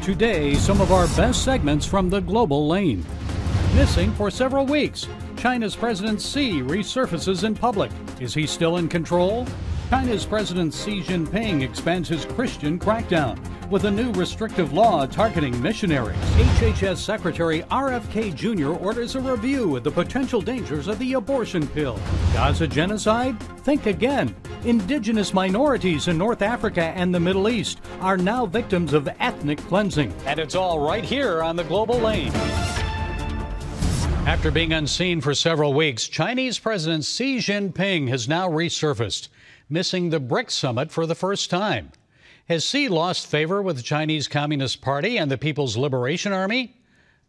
Today, some of our best segments from the global lane. Missing for several weeks, China's President Xi resurfaces in public. Is he still in control? China's President Xi Jinping expands his Christian crackdown with a new restrictive law targeting missionaries. HHS Secretary RFK Jr. orders a review of the potential dangers of the abortion pill. Gaza genocide? Think again. Indigenous minorities in North Africa and the Middle East are now victims of ethnic cleansing. And it's all right here on the Global Lane. After being unseen for several weeks, Chinese President Xi Jinping has now resurfaced, missing the BRICS summit for the first time. Has Xi lost favor with the Chinese Communist Party and the People's Liberation Army?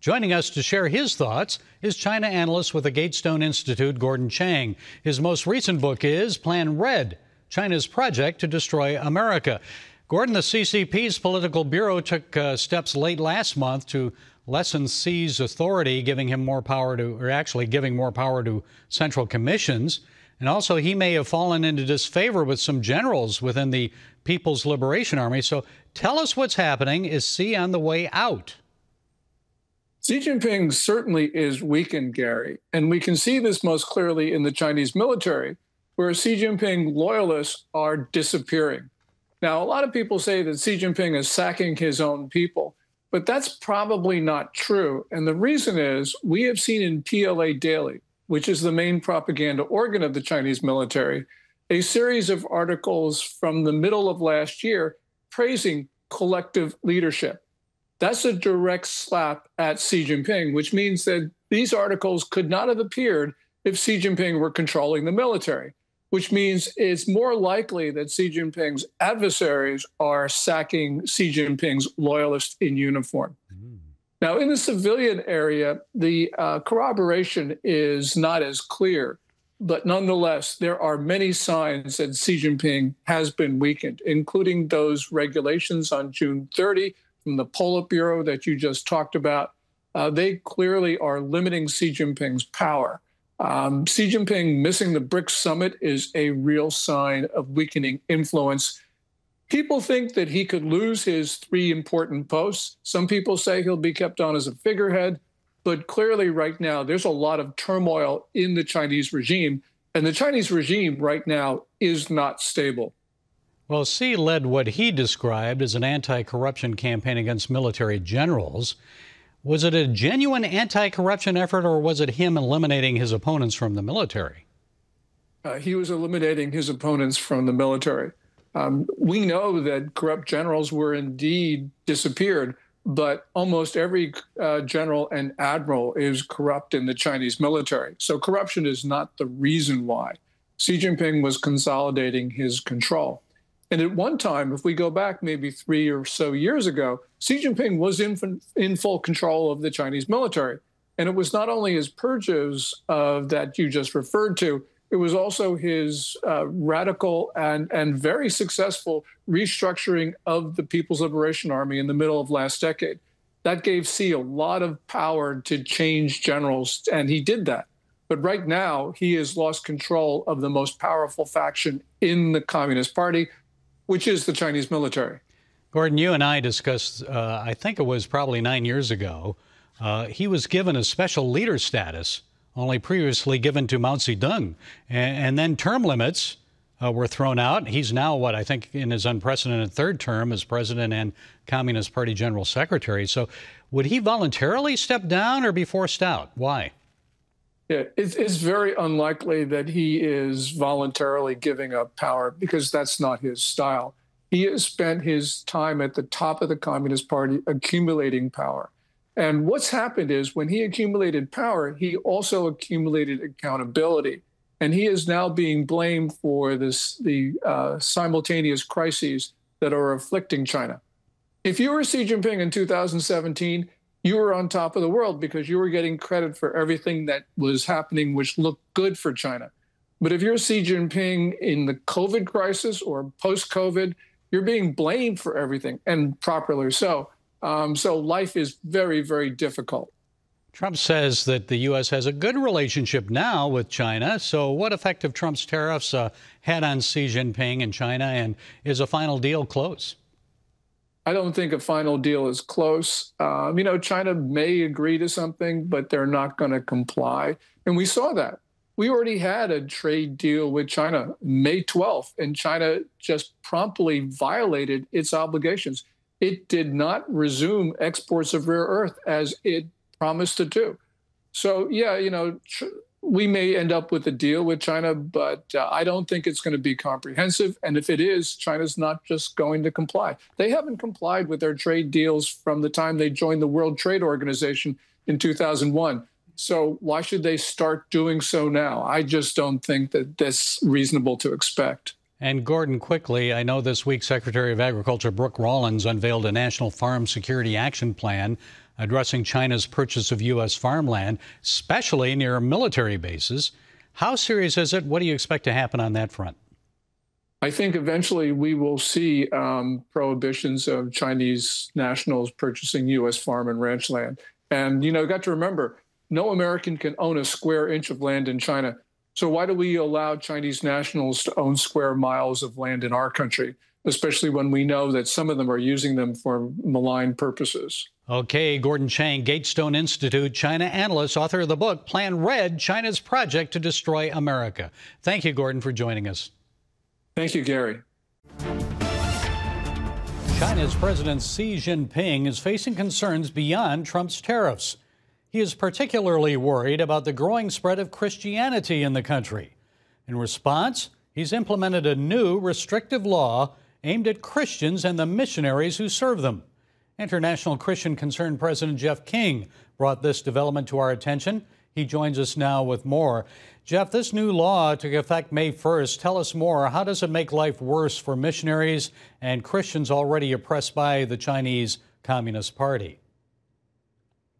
Joining us to share his thoughts is China analyst with the Gatestone Institute, Gordon Chang. His most recent book is Plan Red, China's Project to Destroy America. Gordon, the CCP's political bureau took steps late last month to lessen Xi's authority, giving him more power to, or actually giving more power to central commissions. And also, he may have fallen into disfavor with some generals within the People's Liberation Army. So tell us what's happening. Is Xi on the way out? Xi Jinping certainly is weakened, Gary. And we can see this most clearly in the Chinese military, where Xi Jinping loyalists are disappearing. Now, a lot of people say that Xi Jinping is sacking his own people, but that's probably not true. And the reason is we have seen in PLA Daily, which is the main propaganda organ of the Chinese military, a series of articles from the middle of last year praising collective leadership. That's a direct slap at Xi Jinping, which means that these articles could not have appeared if Xi Jinping were controlling the military, which means it's more likely that Xi Jinping's adversaries are sacking Xi Jinping's loyalists in uniform. Now, in the civilian area, the corroboration is not as clear, but nonetheless, there are many signs that Xi Jinping has been weakened, including those regulations on June 30 from the Politburo that you just talked about. They clearly are limiting Xi Jinping's power. Xi Jinping missing the BRICS summit is a real sign of weakening influence. People think that he could lose his 3 important posts. Some people say he'll be kept on as a figurehead. But clearly right now, there's a lot of turmoil in the Chinese regime. And the Chinese regime right now is not stable. Well, Xi led what he described as an anti-corruption campaign against military generals. Was it a genuine anti-corruption effort, or was it him eliminating his opponents from the military? He was eliminating his opponents from the military. We know that corrupt generals were indeed disappeared, but almost every general and admiral is corrupt in the Chinese military. So corruption is not the reason why. Xi Jinping was consolidating his control. And at one time, if we go back maybe 3 or so years ago, Xi Jinping was in full control of the Chinese military. And it was not only his purges that you just referred to, it was also his radical and very successful restructuring of the People's Liberation Army in the middle of last decade. That gave Xi a lot of power to change generals, and he did that. But right now, he has lost control of the most powerful faction in the Communist Party, which is the Chinese military. Gordon, you and I discussed, I think it was probably 9 years ago, he was given a special leader status, only previously given to Mao Zedong. And then term limits were thrown out. He's now, I think in his unprecedented 3rd term as president and Communist Party general secretary. So would he voluntarily step down or be forced out? Why? Yeah, it's very unlikely that he is voluntarily giving up power because that's not his style. He has spent his time at the top of the Communist Party accumulating power. And what's happened is when he accumulated power, he also accumulated accountability. And he is now being blamed for the simultaneous crises that are afflicting China. If you were Xi Jinping in 2017, you were on top of the world because you were getting credit for everything that was happening, which looked good for China. But if you're Xi Jinping in the COVID crisis or post-COVID, you're being blamed for everything, and properly so. So life is very, very difficult. Trump says that the U.S. has a good relationship now with China. So what effect have Trump's tariffs had on Xi Jinping and China, and is a final deal close? I don't think a final deal is close. China may agree to something, but they're not going to comply. And we saw that. We already had a trade deal with China May 12th, and China just promptly violated its obligations. It did not resume exports of rare earth as it promised to do. So, yeah, we may end up with a deal with China, but I don't think it's going to be comprehensive. And if it is, China's not just going to comply. They haven't complied with their trade deals from the time they joined the World Trade Organization in 2001. So why should they start doing so now? I just don't think that that's reasonable to expect. And Gordon, quickly, I know this week Secretary of Agriculture Brooke Rollins unveiled a National Farm Security Action Plan addressing China's purchase of U.S. farmland, especially near military bases. How serious is it? What do you expect to happen on that front? I think eventually we will see prohibitions of Chinese nationals purchasing U.S. farm and ranch land. And, got to remember, no American can own a square inch of land in China. So why do we allow Chinese nationals to own square miles of land in our country, especially when we know that some of them are using them for malign purposes? Okay, Gordon Chang, Gatestone Institute, China analyst, author of the book, Plan Red, China's Project to Destroy America. Thank you, Gordon, for joining us. Thank you, Gary. China's President Xi Jinping is facing concerns beyond Trump's tariffs. He is particularly worried about the growing spread of Christianity in the country. In response, he's implemented a new restrictive law aimed at Christians and the missionaries who serve them. International Christian Concern President Jeff King brought this development to our attention. He joins us now with more. Jeff, this new law took effect May 1st. Tell us more. How does it make life worse for missionaries and Christians already oppressed by the Chinese Communist Party?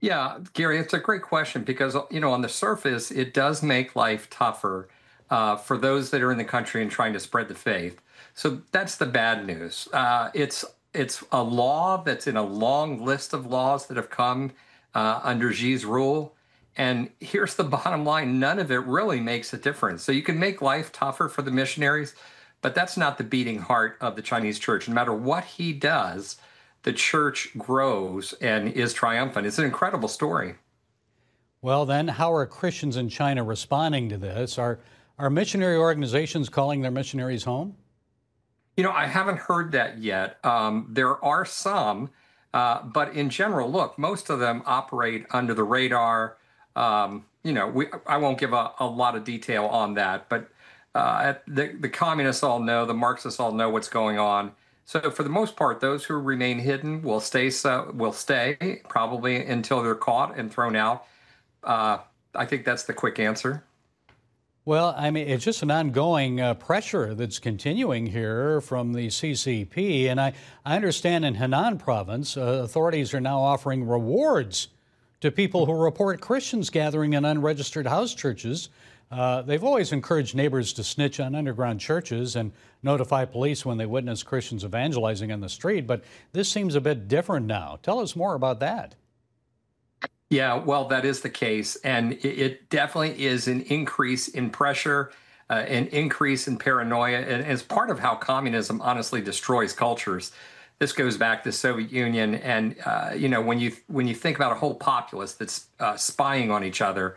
Yeah, Gary, it's a great question because, on the surface, it does make life tougher for those that are in the country and trying to spread the faith. So that's the bad news. It's a law that's in a long list of laws that have come under Xi's rule. And here's the bottom line. None of it really makes a difference. So you can make life tougher for the missionaries, but that's not the beating heart of the Chinese church. No matter what he does, the church grows and is triumphant. It's an incredible story. Well, then, how are Christians in China responding to this? Are missionary organizations calling their missionaries home? I haven't heard that yet. There are some, but in general, look, most of them operate under the radar. I won't give a lot of detail on that, but the communists all know, the Marxists all know what's going on. So for the most part, those who remain hidden will stay probably until they're caught and thrown out. I think that's the quick answer. Well, I mean, it's just an ongoing pressure that's continuing here from the CCP. And I understand in Henan province, authorities are now offering rewards to people who report Christians gathering in unregistered house churches. They've always encouraged neighbors to snitch on underground churches and notify police when they witness Christians evangelizing on the street. But this seems a bit different now. Tell us more about that. Yeah, well, that is the case. And it definitely is an increase in pressure, an increase in paranoia. And it's part of how communism honestly destroys cultures. This goes back to the Soviet Union. And, when you think about a whole populace that's spying on each other,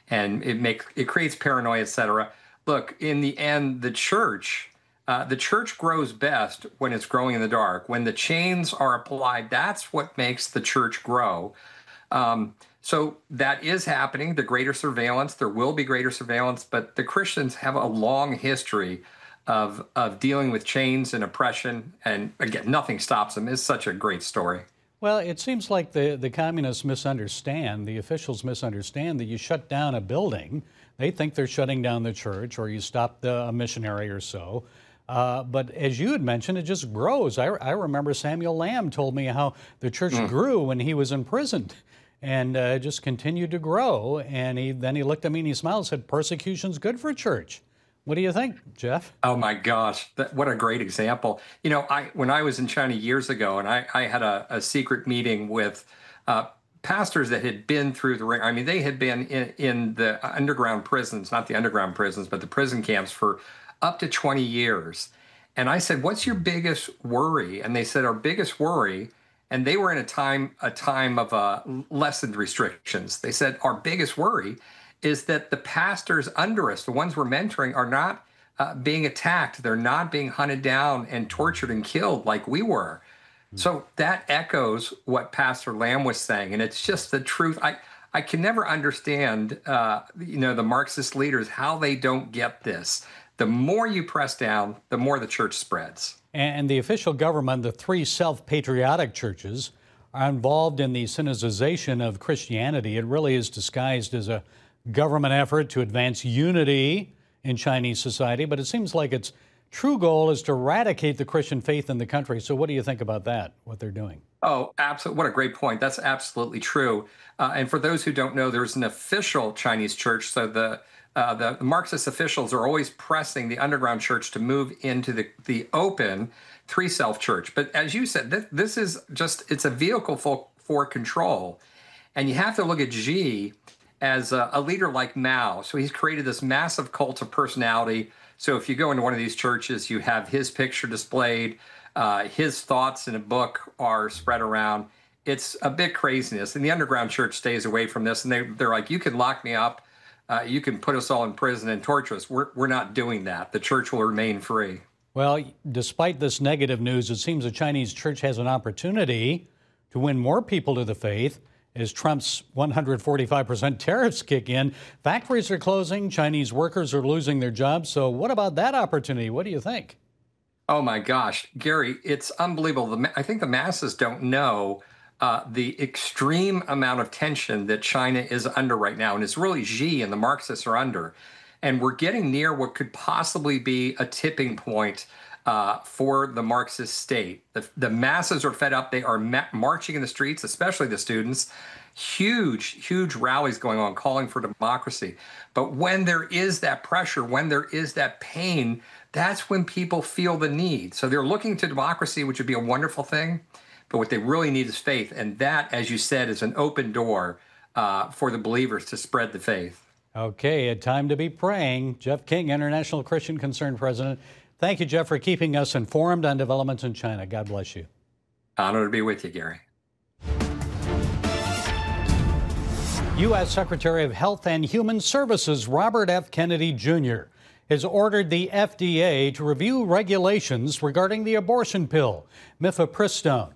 and it creates paranoia, et cetera. Look, in the end, the church grows best when it's growing in the dark. When the chains are applied, that's what makes the church grow. So that is happening, the greater surveillance. There will be greater surveillance, but the Christians have a long history of dealing with chains and oppression. And again, nothing stops them. It's such a great story. Well, it seems like the communists misunderstand, the officials misunderstand that you shut down a building. They think they're shutting down the church, or you stop a missionary or so. But as you had mentioned, it just grows. I remember Samuel Lamb told me how the church grew when he was imprisoned and just continued to grow. And then he looked at me and he smiled and said, persecution's good for church. What do you think, Jeff? Oh, my gosh. What a great example. When I was in China years ago, and I had a secret meeting with pastors that had been through the ring. I mean, they had been in the underground prisons, not the underground prisons, but the prison camps for up to 20 years. And I said, "What's your biggest worry?" And they said, "Our biggest worry," and they were in a time of lessened restrictions. They said, "Our biggest worry is that the pastors under us, the ones we're mentoring, are not being attacked. They're not being hunted down and tortured and killed like we were." So that echoes what Pastor Lamb was saying, and it's just the truth. I can never understand, the Marxist leaders, how they don't get this. The more you press down, the more the church spreads. And the official government, the three self-patriotic churches, are involved in the Sinicization of Christianity. It really is disguised as a government effort to advance unity in Chinese society, but it seems like its true goal is to eradicate the Christian faith in the country. So what do you think about that, what they're doing? Oh, absolutely. What a great point. That's absolutely true. And for those who don't know, there's an official Chinese church. So the Marxist officials are always pressing the underground church to move into the open three self church. But as you said, this is just, it's a vehicle for control. And you have to look at Xi as a leader like Mao. So he's created this massive cult of personality. So if you go into one of these churches, you have his picture displayed, his thoughts in a book are spread around. It's a bit craziness. And the underground church stays away from this. And they're like, you can lock me up. You can put us all in prison and torture us. We're not doing that. The church will remain free. Well, despite this negative news, it seems the Chinese church has an opportunity to win more people to the faith as Trump's 145% tariffs kick in. Factories are closing. Chinese workers are losing their jobs. So what about that opportunity? What do you think? Oh, my gosh, Gary, it's unbelievable. I think the masses don't know the extreme amount of tension that China is under right now. And it's really Xi and the Marxists are under. And we're getting near what could possibly be a tipping point for the Marxist state. The masses are fed up. They are marching in the streets, especially the students. Huge rallies going on calling for democracy. But when there is that pressure, when there is that pain, that's when people feel the need. So they're looking to democracy, which would be a wonderful thing. But what they really need is faith. And that, as you said, is an open door for the believers to spread the faith. Okay, a time to be praying. Jeff King, International Christian Concern President. Thank you, Jeff, for keeping us informed on developments in China. God bless you. Honored to be with you, Gary. U.S. Secretary of Health and Human Services Robert F. Kennedy Jr. has ordered the FDA to review regulations regarding the abortion pill, Mifepristone.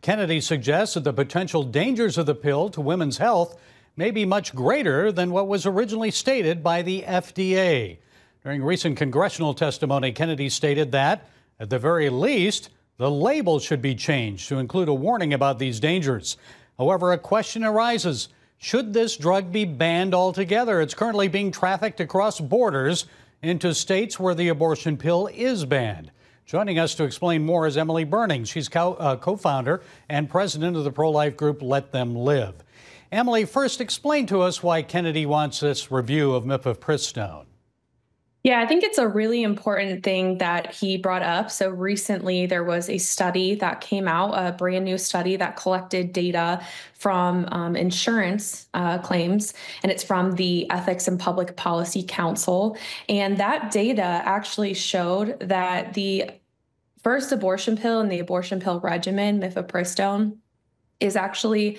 Kennedy suggests that the potential dangers of the pill to women's health may be much greater than what was originally stated by the FDA. During recent congressional testimony, Kennedy stated that, at the very least, the label should be changed to include a warning about these dangers. However, a question arises. Should this drug be banned altogether? It's currently being trafficked across borders into states where the abortion pill is banned. Joining us to explain more is Emily Burning. She's co-founder and president of the pro-life group Let Them Live. Emily, first explain to us why Kennedy wants this review of Mifepristone. Yeah, I think it's a really important thing that he brought up. So recently there was a study that came out, a brand new study that collected data from insurance claims, and it's from the Ethics and Public Policy Council. And that data actually showed that the first abortion pill and the abortion pill regimen, Mifepristone, is actually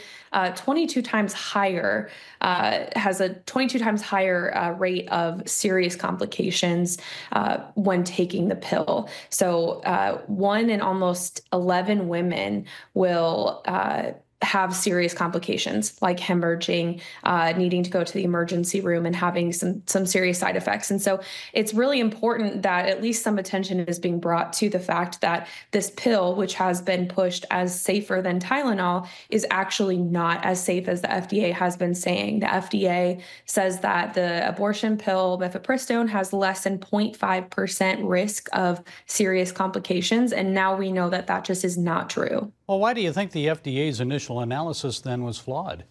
22 times higher, has a 22 times higher rate of serious complications when taking the pill. So 1 in almost 11 women will have serious complications like hemorrhaging, needing to go to the emergency room and having some serious side effects. And so it's really important that at least some attention is being brought to the fact that this pill, which has been pushed as safer than Tylenol, is actually not as safe as the FDA has been saying. The FDA says that the abortion pill, Mifepristone, has less than 0.5% risk of serious complications. And now we know that that just is not true. Well, why do you think the FDA's initial analysis then was flawed?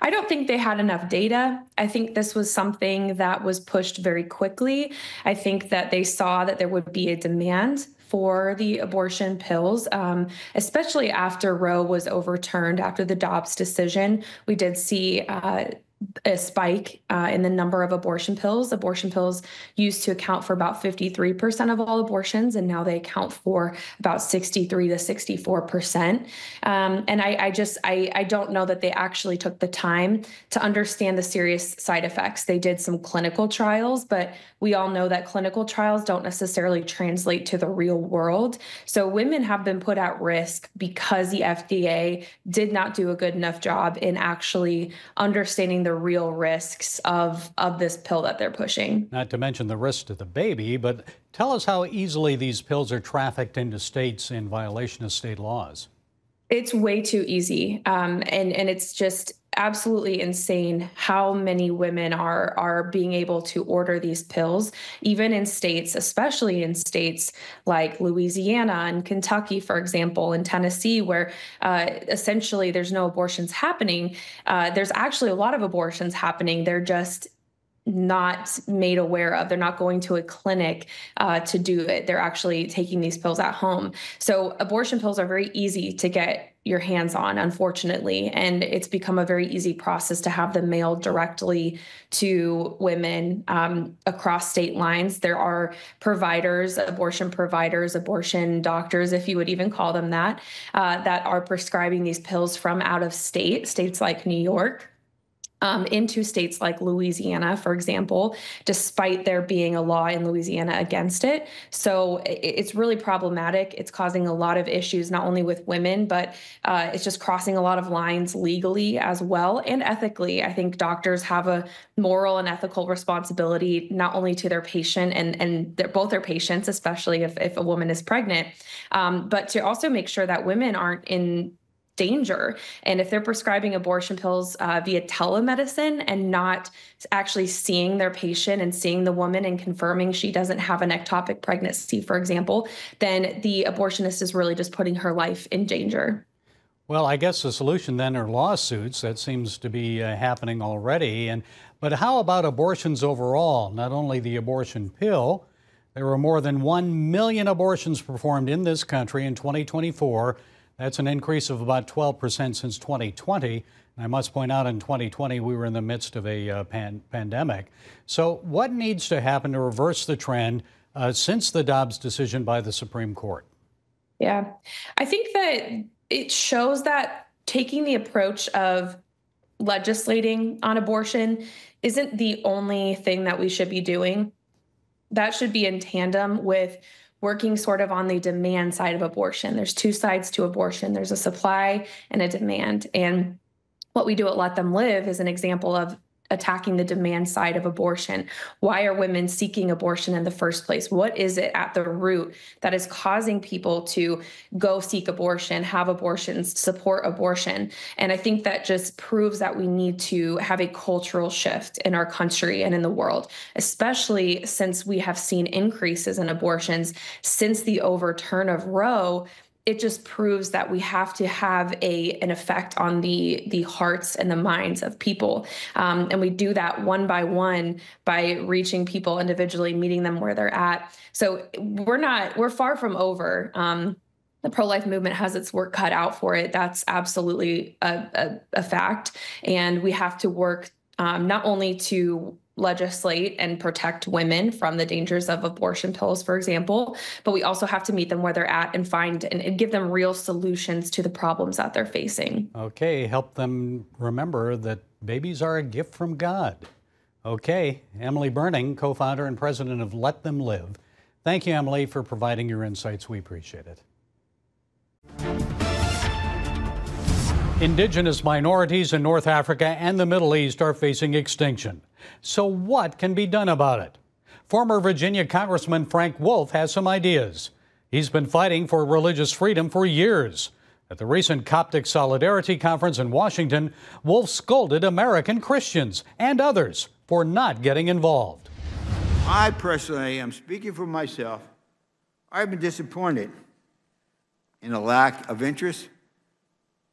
I don't think they had enough data. I think this was something that was pushed very quickly. I think that they saw that there would be a demand for the abortion pills, especially after Roe was overturned, after the Dobbs decision. We did see a spike in the number of abortion pills. Abortion pills used to account for about 53% of all abortions, and now they account for about 63 to 64%. And I don't know that they actually took the time to understand the serious side effects. They did some clinical trials, but we all know that clinical trials don't necessarily translate to the real world. So women have been put at risk because the FDA did not do a good enough job in actually understanding the real risks of this pill that they're pushing. Not to mention the risk to the baby, but tell us how easily these pills are trafficked into states in violation of state laws. It's way too easy. And it's just absolutely insane how many women are being able to order these pills, even in states, especially in states like Louisiana and Kentucky, for example, and Tennessee, where essentially there's no abortions happening. There's actually a lot of abortions happening. They're just not made aware of. They're not going to a clinic to do it. They're actually taking these pills at home. So abortion pills are very easy to get your hands on, unfortunately, and it's become a very easy process to have them mailed directly to women across state lines. There are providers, abortion doctors, if you would even call them that, that are prescribing these pills from out of state, states like New York. Into states like Louisiana, for example, despite there being a law in Louisiana against it. So it's really problematic. It's causing a lot of issues, not only with women, but it's just crossing a lot of lines legally as well and ethically. I think doctors have a moral and ethical responsibility, not only to their patient and both their patients, especially if a woman is pregnant, but to also make sure that women aren't in danger. And if they're prescribing abortion pills via telemedicine and not actually seeing their patient and seeing the woman and confirming she doesn't have an ectopic pregnancy, for example, then the abortionist is really just putting her life in danger. Well, I guess the solution then are lawsuits. That seems to be happening already. But how about abortions overall? Not only the abortion pill, there were more than 1 million abortions performed in this country in 2024. That's an increase of about 12% since 2020. And I must point out in 2020, we were in the midst of a pandemic. So what needs to happen to reverse the trend since the Dobbs decision by the Supreme Court? Yeah, I think that it shows that taking the approach of legislating on abortion isn't the only thing that we should be doing. That should be in tandem with working sort of on the demand side of abortion. There's two sides to abortion. There's a supply and a demand. And what we do at Let Them Live is an example of attacking the demand side of abortion. Why are women seeking abortion in the first place? What is it at the root that is causing people to go seek abortion, have abortions, support abortion? And I think that just proves that we need to have a cultural shift in our country and in the world, especially since we have seen increases in abortions since the overturn of Roe. It just proves that we have to have an effect on the hearts and the minds of people. And we do that one by one by reaching people individually, meeting them where they're at. So we're far from over. The pro-life movement has its work cut out for it. That's absolutely a fact. And we have to work not only to legislate and protect women from the dangers of abortion pills, for example, but we also have to meet them where they're at and find and give them real solutions to the problems that they're facing. Okay, help them remember that babies are a gift from God. Okay, Emily Burning, co-founder and president of Let Them Live. Thank you, Emily, for providing your insights. We appreciate it. Indigenous minorities in North Africa and the Middle East are facing extinction. So what can be done about it? Former Virginia Congressman Frank Wolf has some ideas. He's been fighting for religious freedom for years. At the recent Coptic Solidarity Conference in Washington, Wolf scolded American Christians and others for not getting involved. I personally am speaking for myself. I've been disappointed in a lack of interest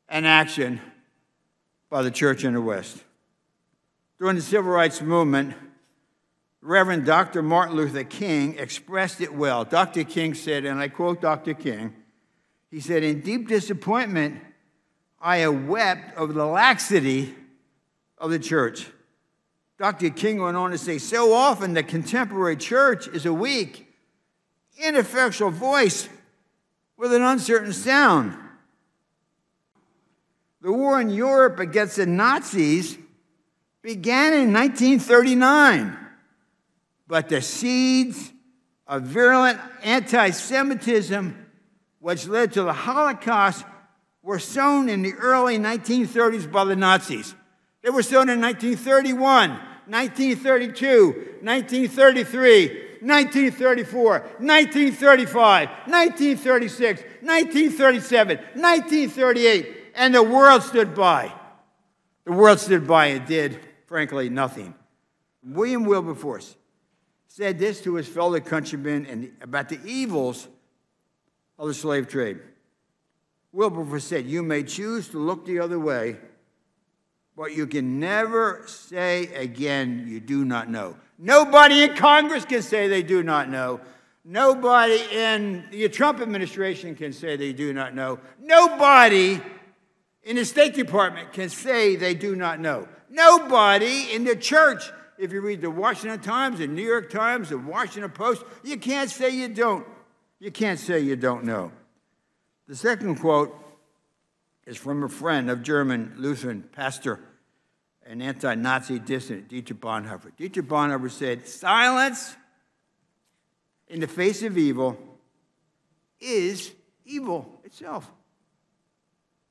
and action by the church in the West. During the Civil Rights Movement, Reverend Dr. Martin Luther King expressed it well. Dr. King said, and I quote Dr. King, he said, "In deep disappointment, I have wept over the laxity of the church. Dr. King went on to say, so often the contemporary church is a weak, ineffectual voice with an uncertain sound. The war in Europe against the Nazis began in 1939, but the seeds of virulent anti-Semitism, which led to the Holocaust, were sown in the early 1930s by the Nazis. They were sown in 1931, 1932, 1933, 1934, 1935, 1936, 1937, 1938, and the world stood by. The world stood by and did, frankly, nothing. William Wilberforce said this to his fellow countrymen about the evils of the slave trade. Wilberforce said, you may choose to look the other way, but you can never say again you do not know. Nobody in Congress can say they do not know. Nobody in the Trump administration can say they do not know. Nobody in the State Department can say they do not know. Nobody in the church, if you read the Washington Times, the New York Times, the Washington Post, you can't say you don't. You can't say you don't know. The second quote is from a friend of German Lutheran pastor and anti-Nazi dissident, Dietrich Bonhoeffer. Dietrich Bonhoeffer said, silence in the face of evil is evil itself.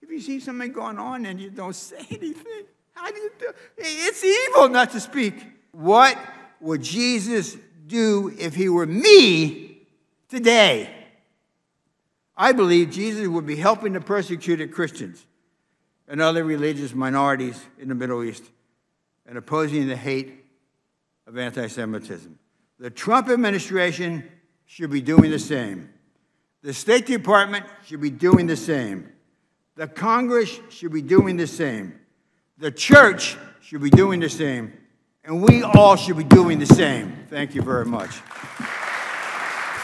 If you see something going on and you don't say anything, how do you do? It's evil not to speak. What would Jesus do if he were me today? I believe Jesus would be helping the persecuted Christians and other religious minorities in the Middle East and opposing the hate of anti-Semitism. The Trump administration should be doing the same. The State Department should be doing the same. The Congress should be doing the same. The church should be doing the same. And we all should be doing the same. Thank you very much.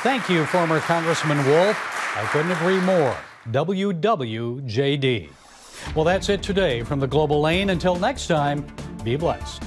Thank you, former Congressman Wolf. I couldn't agree more. WWJD. Well, that's it today from the Global Lane. Until next time, be blessed.